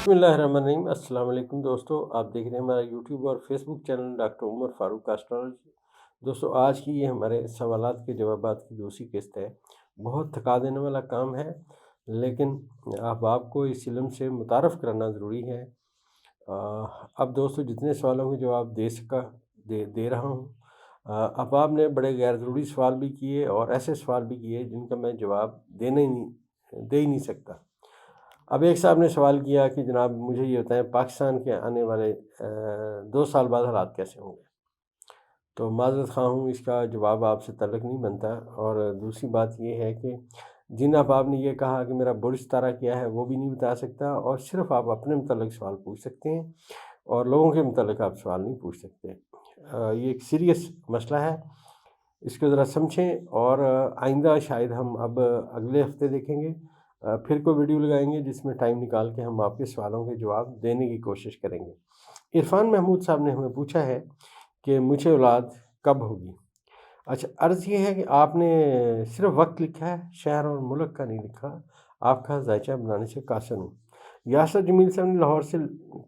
बिस्मिल्लाहिर्रहमानिर्रहीम। अस्सलाम वालेकुम दोस्तों, आप देख रहे हैं हमारा यूट्यूब और Facebook channel doctor Umar Farooq astrology. दोस्तों, आज की ये हमारे सवालात के जवाबात की दूसरी किस्त है। बहुत थका देने वाला काम है, लेकिन अब आपको इस इल्म से मुतारफ़ कराना ज़रूरी है। अब दोस्तों, जितने सवालों के जवाब दे रहा हूँ, अब आपने बड़े गैर ज़रूरी सवाल भी किए और ऐसे सवाल भी किए जिनका मैं जवाब दे ही नहीं सकता। अब एक साहब ने सवाल किया कि जनाब मुझे ये बताएं, पाकिस्तान के आने वाले 2 साल बाद हालात कैसे होंगे। तो माज़रत ख़्वाह हूँ, इसका जवाब आपसे तल्लुक़ नहीं बनता। और दूसरी बात ये है कि जिन अहबाब ने ये कहा कि मेरा बुर्ज तारा क्या है, वो भी नहीं बता सकता, और सिर्फ़ आप अपने मुतल्लिक़ सवाल पूछ सकते हैं और लोगों के मुतल्लिक़ आप सवाल नहीं पूछ सकते। ये एक सीरियस मसला है, इसको ज़रा समझें। और आइंदा शायद हम अब अगले हफ़्ते देखेंगे, फिर कोई वीडियो लगाएंगे जिसमें टाइम निकाल के हम आपके सवालों के जवाब देने की कोशिश करेंगे। इरफान महमूद साहब ने हमें पूछा है कि मुझे औलाद कब होगी। अच्छा, अर्ज़ ये है कि आपने सिर्फ वक्त लिखा है, शहर और मुल्क का नहीं लिखा। आपका जायचा बनाने से कासिर हूँ। यासर जमील साहब ने लाहौर से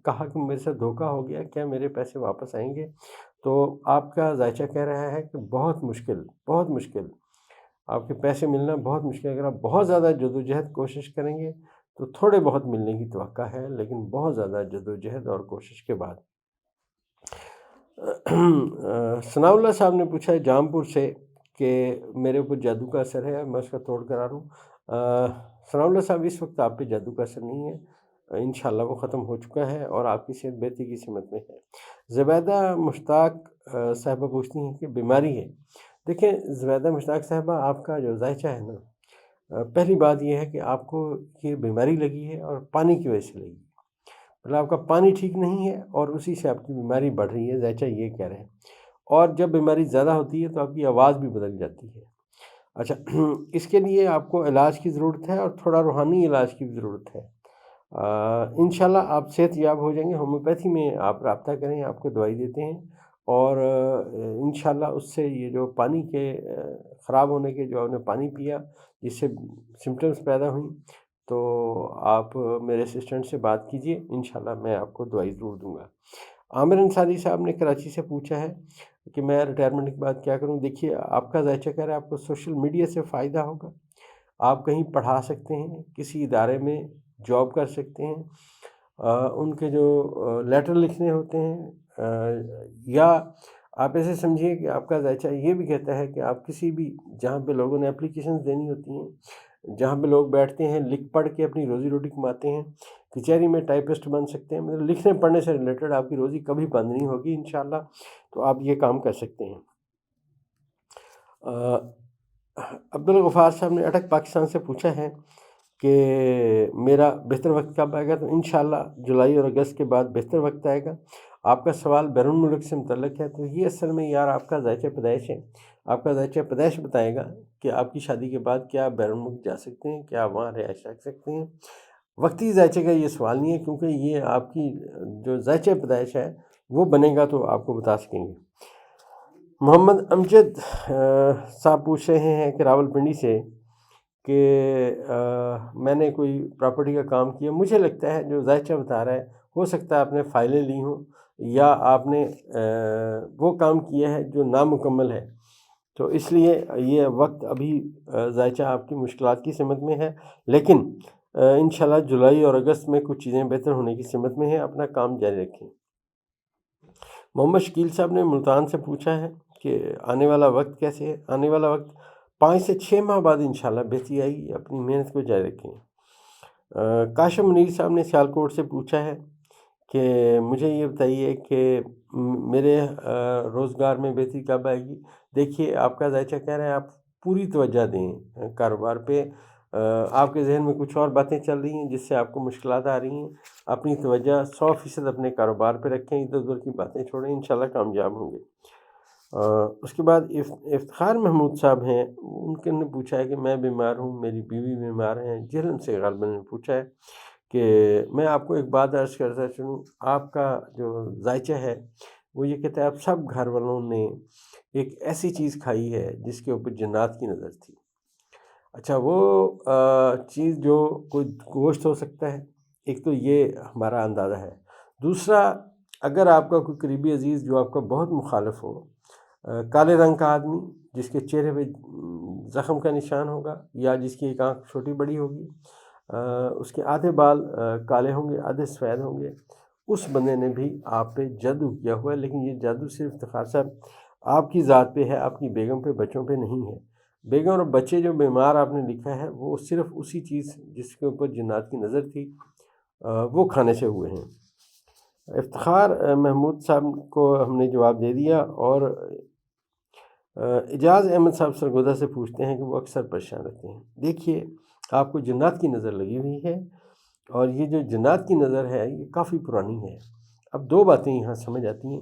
कहा कि मेरे साथ धोखा हो गया, क्या मेरे पैसे वापस आएंगे। तो आपका जायचा कह रहा है कि बहुत मुश्किल, आपके पैसे मिलना बहुत मुश्किल। अगर आप बहुत ज़्यादा जदोजहद कोशिश करेंगे तो थोड़े बहुत मिलने की तवक्का है, लेकिन बहुत ज़्यादा जदोजहद और कोशिश के बाद। सनाउल्लाह साहब ने पूछा है जामपुर से कि मेरे ऊपर जादू का असर है, मैं उसका तोड़ करा लूँ। सनाउल्लाह साहब, इस वक्त आप पे जादू का असर नहीं है, इंशाल्लाह वो ख़त्म हो चुका है और आपकी सेहत बेहतरी की सिमत में है। ज़ुबैदा मुश्ताक साहिबा पूछती हैं कि बीमारी है। देखिए ज़ुबैदा मुश्ताक साहिबा, आपका जो जायचा है ना, पहली बात यह है कि आपको ये बीमारी लगी है और पानी की वजह से लगी। मतलब आपका पानी ठीक नहीं है और उसी से आपकी बीमारी बढ़ रही है, जायचा ये कह रहे हैं। और जब बीमारी ज़्यादा होती है तो आपकी आवाज़ भी बदल जाती है। अच्छा, इसके लिए आपको इलाज की ज़रूरत है और थोड़ा रूहानी इलाज की भी ज़रूरत है। इंशाल्लाह आप सेहतयाब हो जाएंगे। होम्योपैथी में आप रब्ता करें, आपको दवाई देते हैं और इंशाल्लाह उससे ये जो पानी के ख़राब होने के, जो आपने पानी पिया जिससे सिम्पटम्स पैदा हुई, तो आप मेरे असिस्टेंट से बात कीजिए, इंशाल्लाह मैं आपको दवाई ज़रूर दूंगा। आमिर अंसारी साहब ने कराची से पूछा है कि मैं रिटायरमेंट के बाद क्या करूं। देखिए, आपका जायचा कह रहा है आपको सोशल मीडिया से फ़ायदा होगा। आप कहीं पढ़ा सकते हैं, किसी इदारे में जॉब कर सकते हैं। उनके जो लेटर लिखने होते हैं, या आप ऐसे समझिए कि आपका जायचा ये भी कहता है कि आप किसी भी, जहाँ पे लोगों ने एप्लीकेशंस देनी होती हैं, जहाँ पे लोग बैठते हैं लिख पढ़ के अपनी रोज़ी रोटी कमाते हैं, कचहरी में टाइपिस्ट बन सकते हैं। मतलब लिखने पढ़ने से रिलेटेड आपकी रोज़ी कभी बंद नहीं होगी इंशाल्लाह, तो आप ये काम कर सकते हैं। अब्दुल गफ़ार साहब ने अटक पाकिस्तान से पूछा है कि मेरा बेहतर वक्त कब आएगा। तो इंशाल्लाह जुलाई और अगस्त के बाद बेहतर वक्त आएगा। आपका सवाल बैरून मुल्क से मुतल्लिक़ है, तो ये असल में यार आपका जायचा पैदाइश है। आपका जायचा पैदाइश बताएगा कि आपकी शादी के बाद क्या आप बैरून मुल्क जा सकते हैं, क्या आप वहाँ रिहाइश रख सकते हैं। वक्ती जायचे का ये सवाल नहीं है, क्योंकि ये आपकी जो जायचा पैदाइश है वो बनेगा तो आपको बता सकेंगे। मोहम्मद अमजद साहब पूछ रहे हैं कि रावलपिंडी से कि मैंने कोई प्रॉपर्टी का काम किया। मुझे लगता है जो जायचा बता रहा है, हो सकता है आपने फ़ाइलें ली हों या आपने वो काम किया है जो नामुकम्मल है, तो इसलिए ये वक्त अभी जायचा आपकी मुश्किलात की सिमत में है। लेकिन इंशाल्लाह जुलाई और अगस्त में कुछ चीज़ें बेहतर होने की सिमत में है। अपना काम जारी रखें। मोहम्मद शकील साहब ने मुल्तान से पूछा है कि आने वाला वक्त कैसे है। आने वाला वक्त 5 से 6 माह बाद इंशाल्लाह बेहतरी आएगी, अपनी मेहनत को जारी रखें। काशिम मुनीर साहब ने सियालकोट से पूछा है कि मुझे ये बताइए कि मेरे रोज़गार में बेहतरी कब आएगी। देखिए, आपका जायचा कह रहा है आप पूरी तवज्जो दें कारोबार पे। आपके जहन में कुछ और बातें चल रही हैं जिससे आपको मुश्किलात आ रही हैं। अपनी तवज्जो 100% अपने कारोबार पे रखें, इधर उधर की बातें छोड़ें, इंशाल्लाह कामयाब होंगे। उसके बाद इफ्तिखार महमूद साहब हैं, उनके ने पूछा है कि मैं बीमार हूँ, मेरी बीवी बीमार हैं। जेहलम से गालिबन ने पूछा है कि मैं आपको एक बात अर्ज़ करता चलूँ। आपका जो जायचा है वो ये कहता है आप सब घर वालों ने एक ऐसी चीज़ खाई है जिसके ऊपर जन्नत की नज़र थी। अच्छा, वो चीज़ जो कोई गोश्त हो सकता है, ایک تو یہ ہمارا اندازہ ہے۔ دوسرا، اگر آپ کا کوئی قریبی عزیز جو آپ کا بہت مخالف ہو، کالے رنگ کا آدمی جس کے چہرے پہ زخم کا نشان ہوگا یا جس کی ایک آنکھ چھوٹی بڑی ہوگی، اس کے آدھے بال کالے ہوں گے، آدھے سفید ہوں گے، اس بندے نے بھی آپ پہ جادو کیا ہوا ہے۔ لیکن یہ جادو صرف افتخار صاحب آپ کی ذات پہ ہے، آپ کی بیگم پہ، بچوں پہ نہیں ہے۔ بیگم اور بچے جو بیمار آپ نے لکھا ہے وہ صرف اسی چیز جس کے اوپر جنات کی نظر تھی وہ کھانے سے ہوئے ہیں۔ افتخار محمود صاحب کو ہم نے جواب دے دیا، اور اعجاز احمد صاحب سرگودا سے پوچھتے ہیں کہ وہ اکثر پریشان رہتے ہیں۔ دیکھیے، آپ کو جنات کی نظر لگی ہوئی ہے، اور یہ جو جنات کی نظر ہے یہ کافی پرانی ہے۔ اب دو باتیں یہاں سمجھ آتی ہیں۔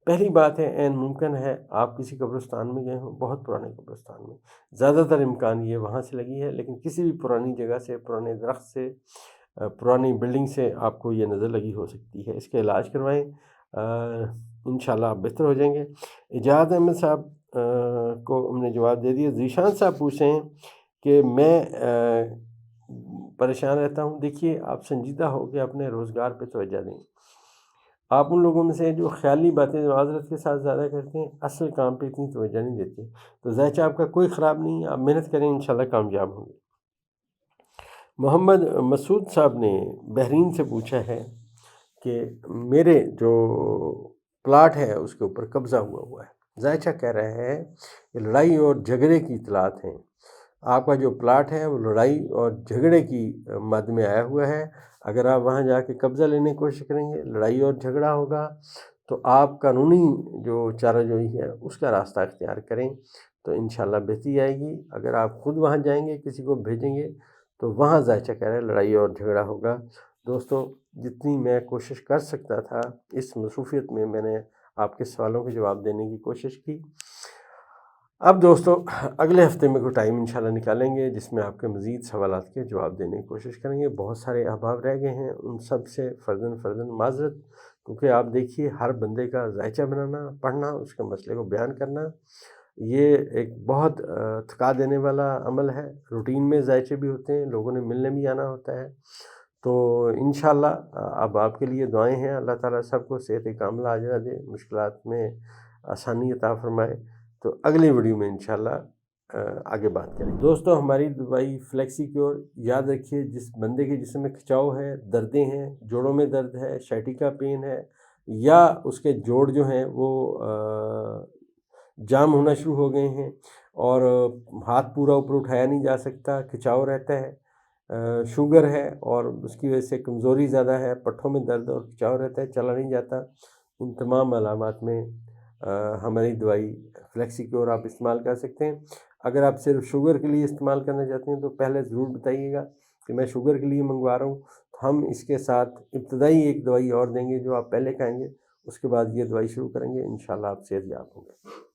پہلی بات ہے، عین ممکن ہے آپ کسی قبرستان میں گئے ہوں، بہت پرانے قبرستان میں، زیادہ تر امکان یہ وہاں سے لگی ہے، لیکن کسی بھی پرانی جگہ سے، پرانے درخت سے، پرانی بلڈنگ سے آپ کو یہ نظر لگی ہو سکتی ہے۔ اس کا علاج کروائیں، انشاءاللہ آپ بہتر ہو جائیں گے۔ اعجاز احمد صاحب کو ہم نے جواب دے دیا۔ ذیشان صاحب پوچھ رہے ہیں کہ میں پریشان رہتا ہوں۔ دیکھیے، آپ سنجیدہ ہو کے اپنے روزگار پہ توجہ دیں۔ آپ ان لوگوں میں سے جو خیالی باتیں معذرت کے ساتھ زیادہ کرتے ہیں، اصل کام پہ اتنی توجہ نہیں دیتے۔ تو ذائچہ آپ کا کوئی خراب نہیں ہے، آپ محنت کریں، انشاءاللہ کامیاب ہوں گے۔ محمد مسعود صاحب نے بحرین سے پوچھا ہے کہ میرے جو پلاٹ ہے اس کے اوپر قبضہ ہوا ہے۔ ذائچہ کہہ رہا ہے کہ لڑائی اور جھگڑے کی اطلاعات ہیں۔ آپ کا جو پلاٹ ہے وہ لڑائی اور جھگڑے کی مد میں آیا ہوا ہے۔ اگر آپ وہاں جا کے قبضہ لینے کی کوشش کریں گے، لڑائی اور جھگڑا ہوگا، تو آپ قانونی جو چارہ جوئی ہے اس کا راستہ اختیار کریں تو انشاءاللہ بہتری آئے گی۔ اگر آپ خود وہاں جائیں گے، کسی کو بھیجیں گے، تو وہاں ذائچہ کہہ رہا ہے لڑائی اور جھگڑا ہوگا۔ دوستو، جتنی میں کوشش کر سکتا تھا اس مصروفیت میں نے آپ کے سوالوں کے جواب دینے کی کوشش کی۔ اب دوستو، اگلے ہفتے میں کوئی ٹائم انشاءاللہ نکالیں گے جس میں آپ کے مزید سوالات کے جواب دینے کی کوشش کریں گے۔ بہت سارے احباب رہ گئے ہیں، ان سب سے فرداً معذرت، کیونکہ آپ دیکھیے ہر بندے کا ذائچہ بنانا، پڑھنا، اس کے مسئلے کو بیان کرنا، یہ ایک بہت تھکا دینے والا عمل ہے۔ روٹین میں ذائچے بھی ہوتے ہیں، لوگوں نے ملنے بھی آنا ہوتا ہے۔ تو انشاءاللہ اب آپ کے لیے دعائیں ہیں، اللہ تعالیٰ سب کو صحت کاملہ عاجلہ دے، مشکلات میں آسانی عطا فرمائے۔ تو اگلی ویڈیو میں انشاءاللہ آگے بات کریں۔ دوستو، ہماری دوائی فلیکسی کیور، یاد رکھیے جس بندے کے جسم میں کھچاؤ ہے، دردیں ہیں، جوڑوں میں درد ہے، شائٹیکا پین ہے، یا اس کے جوڑ جو ہیں وہ جام ہونا شروع ہو گئے ہیں، اور ہاتھ پورا اوپر اٹھایا نہیں جا سکتا، کھچاؤ رہتا ہے، شوگر ہے اور اس کی وجہ سے کمزوری زیادہ ہے، پٹھوں میں درد اور کھچاؤ رہتا ہے، چلا نہیں جاتا، ان تمام علامات میں ہماری دوائی فلیکسی کیور آپ استعمال کر سکتے ہیں۔ اگر آپ صرف شوگر کے لیے استعمال کرنا چاہتے ہیں تو پہلے ضرور بتائیے گا کہ میں شوگر کے لیے منگوا رہا ہوں، تو ہم اس کے ساتھ ابتدائی ایک دوائی اور دیں گے جو آپ پہلے کھائیں گے، اس کے بعد یہ دوائی شروع کریں گے، انشاءاللہ آپ صحت یاب ہوں گے۔